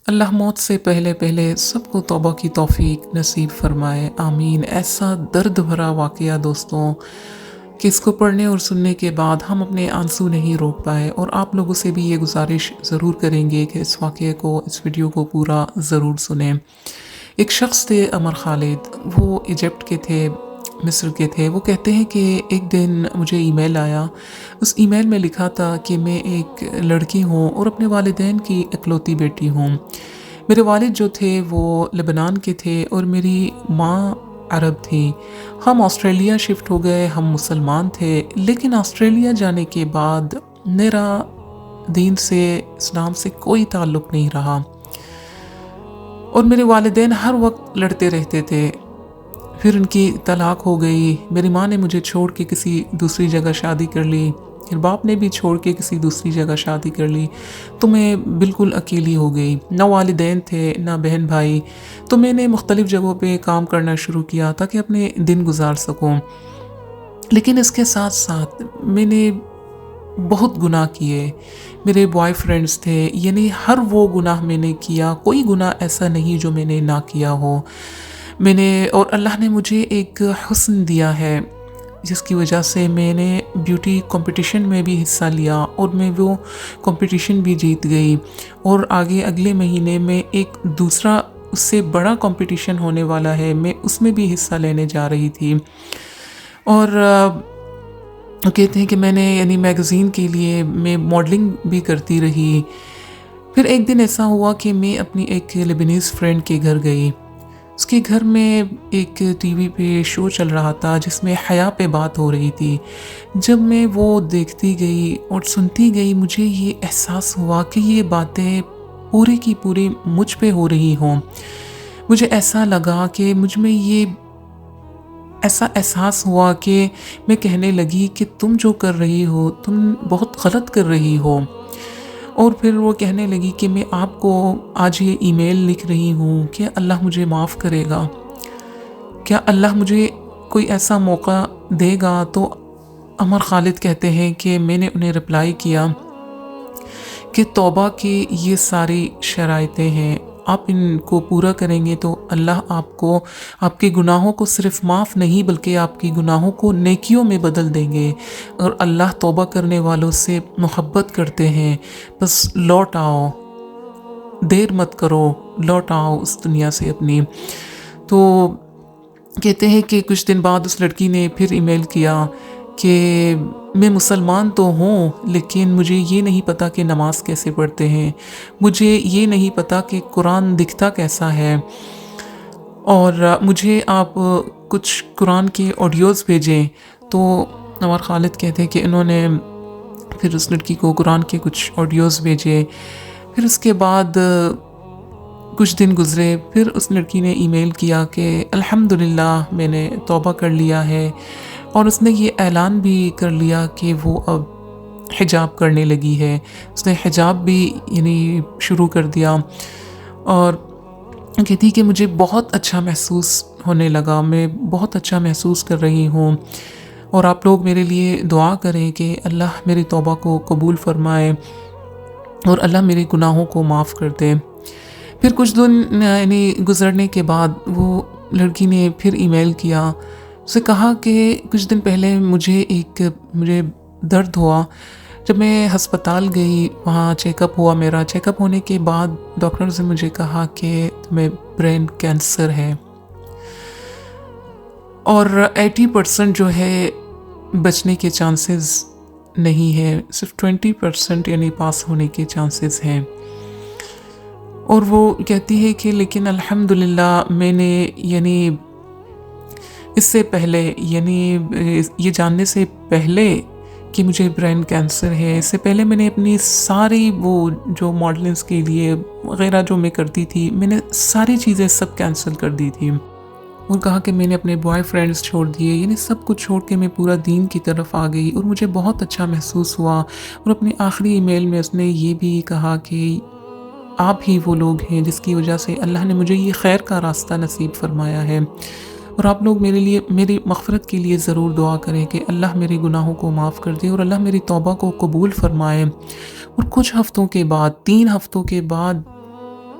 اللہ موت سے پہلے پہلے سب کو توبہ کی توفیق نصیب فرمائے، آمین۔ ایسا درد بھرا واقعہ دوستوں کہ اس کو پڑھنے اور سننے کے بعد ہم اپنے آنسو نہیں روک پائے، اور آپ لوگوں سے بھی یہ گزارش ضرور کریں گے کہ اس واقعے کو، اس ویڈیو کو پورا ضرور سنیں۔ ایک شخص تھے عمر خالد، وہ ایجپٹ کے تھے، مصر کے تھے۔ وہ کہتے ہیں کہ ایک دن مجھے ای میل آیا، اس ای میل میں لکھا تھا کہ میں ایک لڑکی ہوں اور اپنے والدین کی اکلوتی بیٹی ہوں۔ میرے والد جو تھے وہ لبنان کے تھے اور میری ماں عرب تھی۔ ہم آسٹریلیا شفٹ ہو گئے، ہم مسلمان تھے، لیکن آسٹریلیا جانے کے بعد میرا دین سے، اسلام سے کوئی تعلق نہیں رہا، اور میرے والدین ہر وقت لڑتے رہتے تھے۔ پھر ان کی طلاق ہو گئی، میری ماں نے مجھے چھوڑ کے کسی دوسری جگہ شادی کر لی، پھر باپ نے بھی چھوڑ کے کسی دوسری جگہ شادی کر لی، تو میں بالکل اکیلی ہو گئی۔ نہ والدین تھے، نہ بہن بھائی، تو میں نے مختلف جگہوں پہ کام کرنا شروع کیا تاکہ اپنے دن گزار سکوں۔ لیکن اس کے ساتھ ساتھ میں نے بہت گناہ کیے، میرے بوائے فرینڈز تھے، یعنی ہر وہ گناہ میں نے کیا، کوئی گناہ ایسا نہیں جو میں نے نہ کیا ہو۔ اور اللہ نے مجھے ایک حسن دیا ہے جس کی وجہ سے میں نے بیوٹی کمپٹیشن میں بھی حصہ لیا، اور میں وہ کمپٹیشن بھی جیت گئی، اور آگے اگلے مہینے میں ایک دوسرا اس سے بڑا کمپٹیشن ہونے والا ہے، میں اس میں بھی حصہ لینے جا رہی تھی۔ اور کہتے ہیں کہ میں نے یعنی میگزین کے لیے میں ماڈلنگ بھی کرتی رہی۔ پھر ایک دن ایسا ہوا کہ میں اپنی ایک لیبنیز فرینڈ کے گھر گئی۔ اس کے گھر میں ایک ٹی وی پہ شو چل رہا تھا جس میں حیا پہ بات ہو رہی تھی۔ جب میں وہ دیکھتی گئی اور سنتی گئی، مجھے یہ احساس ہوا کہ یہ باتیں پوری کی پوری مجھ پہ ہو رہی ہوں۔ مجھے ایسا لگا کہ مجھ میں یہ ایسا احساس ہوا کہ میں کہنے لگی کہ تم جو کر رہی ہو تم بہت غلط کر رہی ہو۔ اور پھر وہ کہنے لگی کہ میں آپ کو آج یہ ای میل لکھ رہی ہوں کہ اللہ مجھے معاف کرے گا، کیا اللہ مجھے کوئی ایسا موقع دے گا؟ تو عمر خالد کہتے ہیں کہ میں نے انہیں رپلائی کیا کہ توبہ کی یہ ساری شرائطیں ہیں، آپ ان کو پورا کریں گے تو اللہ آپ کو، آپ کے گناہوں کو صرف معاف نہیں بلکہ آپ کی گناہوں کو نیکیوں میں بدل دیں گے، اور اللہ توبہ کرنے والوں سے محبت کرتے ہیں۔ بس لوٹ آؤ، دیر مت کرو، لوٹ آؤ اس دنیا سے اپنی۔ تو کہتے ہیں کہ کچھ دن بعد اس لڑکی نے پھر ای میل کیا کہ میں مسلمان تو ہوں، لیکن مجھے یہ نہیں پتا کہ نماز کیسے پڑھتے ہیں، مجھے یہ نہیں پتا کہ قرآن دکھتا کیسا ہے، اور مجھے آپ کچھ قرآن کے آڈیوز بھیجیں۔ تو عمر خالد کہتے ہیں کہ انہوں نے پھر اس لڑکی کو قرآن کے کچھ آڈیوز بھیجے۔ پھر اس کے بعد کچھ دن گزرے، پھر اس لڑکی نے ای میل کیا کہ الحمدللہ میں نے توبہ کر لیا ہے، اور اس نے یہ اعلان بھی کر لیا کہ وہ اب حجاب کرنے لگی ہے، اس نے حجاب بھی یعنی شروع کر دیا۔ اور کہتی کہ مجھے بہت اچھا محسوس ہونے لگا، میں بہت اچھا محسوس کر رہی ہوں، اور آپ لوگ میرے لیے دعا کریں کہ اللہ میری توبہ کو قبول فرمائے اور اللہ میرے گناہوں کو معاف کر دے۔ پھر کچھ دن یعنی گزرنے کے بعد وہ لڑکی نے پھر ای میل کیا، اسے کہا کہ کچھ دن پہلے مجھے درد ہوا، جب میں ہسپتال گئی، وہاں چیک اپ ہوا میرا، چیک اپ ہونے کے بعد ڈاکٹرز نے مجھے کہا کہ تمہیں برین کینسر ہے، اور 80% جو ہے بچنے کے چانسز نہیں ہے، صرف 20% یعنی پاس ہونے کے چانسز ہیں۔ اور وہ کہتی ہے کہ لیکن الحمدللہ میں نے یعنی اس سے پہلے، یعنی یہ جاننے سے پہلے کہ مجھے برین کینسر ہے، اس سے پہلے میں نے اپنی ساری وہ جو ماڈلنگز کے لیے وغیرہ جو میں کرتی تھی، میں نے ساری چیزیں سب کینسل کر دی تھی، اور کہا کہ میں نے اپنے بوائے فرینڈز چھوڑ دیے، یعنی سب کچھ چھوڑ کے میں پورا دین کی طرف آ گئی، اور مجھے بہت اچھا محسوس ہوا۔ اور اپنی آخری ای میل میں اس نے یہ بھی کہا کہ آپ ہی وہ لوگ ہیں جس کی وجہ سے اللہ نے مجھے یہ خیر کا راستہ نصیب فرمایا ہے، اور آپ لوگ میرے لیے، میری مغفرت کے لیے ضرور دعا کریں کہ اللہ میرے گناہوں کو معاف کر دے اور اللہ میری توبہ کو قبول فرمائے۔ اور کچھ ہفتوں کے بعد، 3 ہفتوں کے بعد